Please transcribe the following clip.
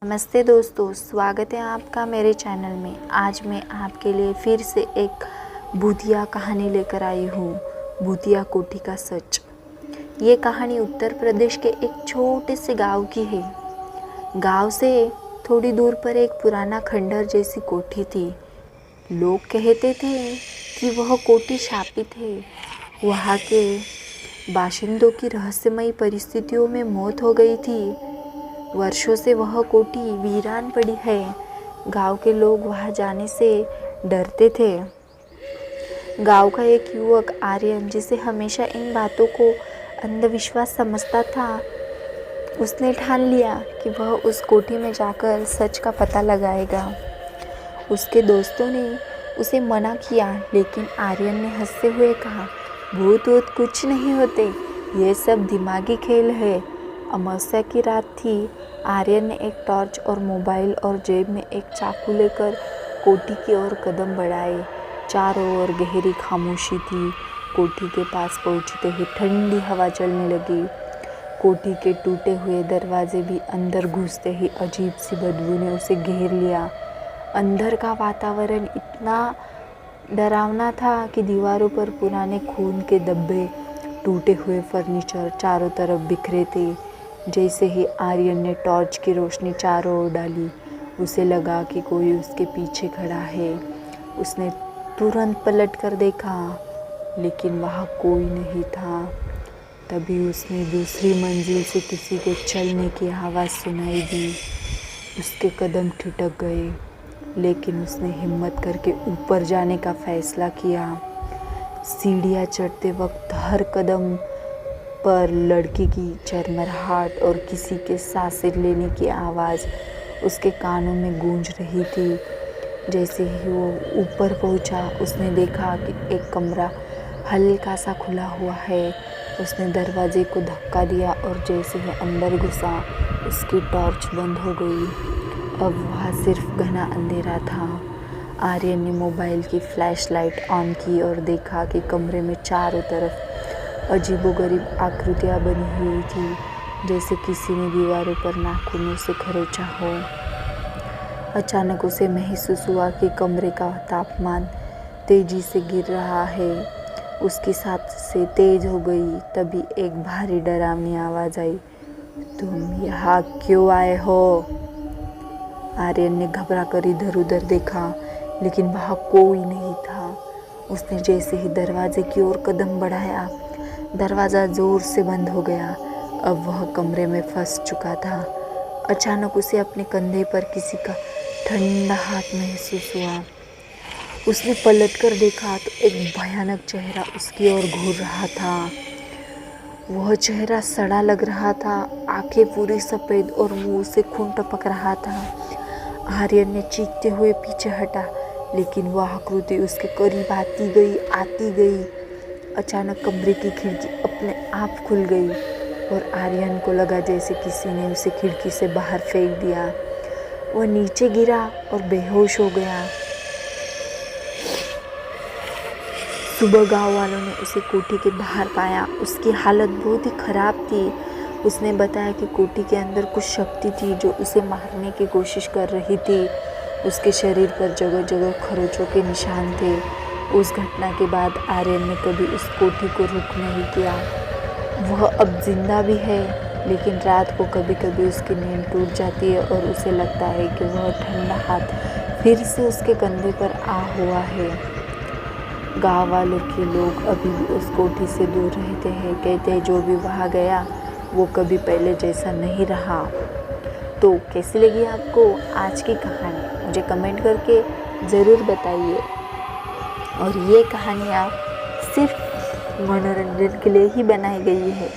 नमस्ते दोस्तों, स्वागत है आपका मेरे चैनल में। आज मैं आपके लिए फिर से एक भूतिया कहानी लेकर आई हूँ। भूतिया कोठी का सच। ये कहानी उत्तर प्रदेश के एक छोटे से गांव की है। गांव से थोड़ी दूर पर एक पुराना खंडहर जैसी कोठी थी। लोग कहते थे कि वह कोठी शापित है। वहाँ के बाशिंदों की रहस्यमयी परिस्थितियों में मौत हो गई थी। वर्षों से वह कोठी वीरान पड़ी है। गांव के लोग वहां जाने से डरते थे। गांव का एक युवक आर्यन, जिसे हमेशा इन बातों को अंधविश्वास समझता था, उसने ठान लिया कि वह उस कोठी में जाकर सच का पता लगाएगा। उसके दोस्तों ने उसे मना किया, लेकिन आर्यन ने हंसते हुए कहा, भूत वूत कुछ नहीं होते, ये सब दिमागी खेल है। अमावस्या की रात थी। आर्यन ने एक टॉर्च और मोबाइल और जेब में एक चाकू लेकर कोठी की ओर कदम बढ़ाए। चारों ओर गहरी खामोशी थी। कोठी के पास पहुंचते ही ठंडी हवा चलने लगी। कोठी के टूटे हुए दरवाजे भी अंदर घुसते ही अजीब सी बदबू ने उसे घेर लिया। अंदर का वातावरण इतना डरावना था कि दीवारों पर पुराने खून के धब्बे, टूटे हुए फर्नीचर चारों तरफ बिखरे थे। जैसे ही आर्यन ने टॉर्च की रोशनी चारों ओर डाली, उसे लगा कि कोई उसके पीछे खड़ा है। उसने तुरंत पलट कर देखा, लेकिन वहाँ कोई नहीं था। तभी उसने दूसरी मंजिल से किसी के चलने की आवाज़ सुनाई दी। उसके कदम ठिठक गए, लेकिन उसने हिम्मत करके ऊपर जाने का फैसला किया। सीढ़ियाँ चढ़ते वक्त हर कदम पर लड़की की चरमराहट और किसी के सांसें लेने की आवाज़ उसके कानों में गूंज रही थी। जैसे ही वो ऊपर पहुंचा, उसने देखा कि एक कमरा हल्का सा खुला हुआ है। उसने दरवाजे को धक्का दिया और जैसे ही अंदर घुसा, उसकी टॉर्च बंद हो गई। अब वहाँ सिर्फ घना अंधेरा था। आर्यन ने मोबाइल की फ्लैशलाइट ऑन की और देखा कि कमरे में चारों तरफ अजीबोगरीब आकृतियाँ बनी हुई थी, जैसे किसी ने दीवारों पर नाखूनों से खरोंचा हो। अचानक उसे महसूस हुआ कि कमरे का तापमान तेजी से गिर रहा है। उसकी सांसें तेज हो गई। तभी एक भारी डरावनी आवाज़ आई, तुम यहाँ क्यों आए हो? आर्यन ने घबरा कर इधर उधर देखा, लेकिन वहाँ कोई नहीं था। उसने जैसे ही दरवाजे की ओर कदम बढ़ाया, दरवाज़ा ज़ोर से बंद हो गया। अब वह कमरे में फंस चुका था। अचानक उसे अपने कंधे पर किसी का ठंडा हाथ महसूस हुआ। उसने पलटकर देखा तो एक भयानक चेहरा उसकी ओर घूर रहा था। वह चेहरा सड़ा लग रहा था, आंखें पूरी सफ़ेद और मुंह से खून टपक रहा था। आर्यन ने चीखते हुए पीछे हटा, लेकिन वह आकृति उसके करीब आती गई। अचानक कमरे की खिड़की अपने आप खुल गई और आर्यन को लगा जैसे किसी ने उसे खिड़की से बाहर फेंक दिया। वह नीचे गिरा और बेहोश हो गया। सुबह गांव वालों ने उसे कोठी के बाहर पाया। उसकी हालत बहुत ही खराब थी। उसने बताया कि कोठी के अंदर कुछ शक्ति थी जो उसे मारने की कोशिश कर रही थी। उसके शरीर पर जगह जगह खरोंचों के निशान थे। उस घटना के बाद आर्यन ने कभी उस कोठी को रुख नहीं किया। वह अब जिंदा भी है, लेकिन रात को कभी कभी उसकी नींद टूट जाती है और उसे लगता है कि वह ठंडा हाथ फिर से उसके कंधे पर आ हुआ है। गाँव वालों के लोग अभी भी उस कोठी से दूर रहते हैं। कहते हैं जो भी वहाँ गया वो कभी पहले जैसा नहीं रहा। तो कैसी लगी आपको आज की कहानी? मुझे कमेंट करके ज़रूर बताइए। और ये कहानियाँ सिर्फ मनोरंजन के लिए ही बनाई गई है।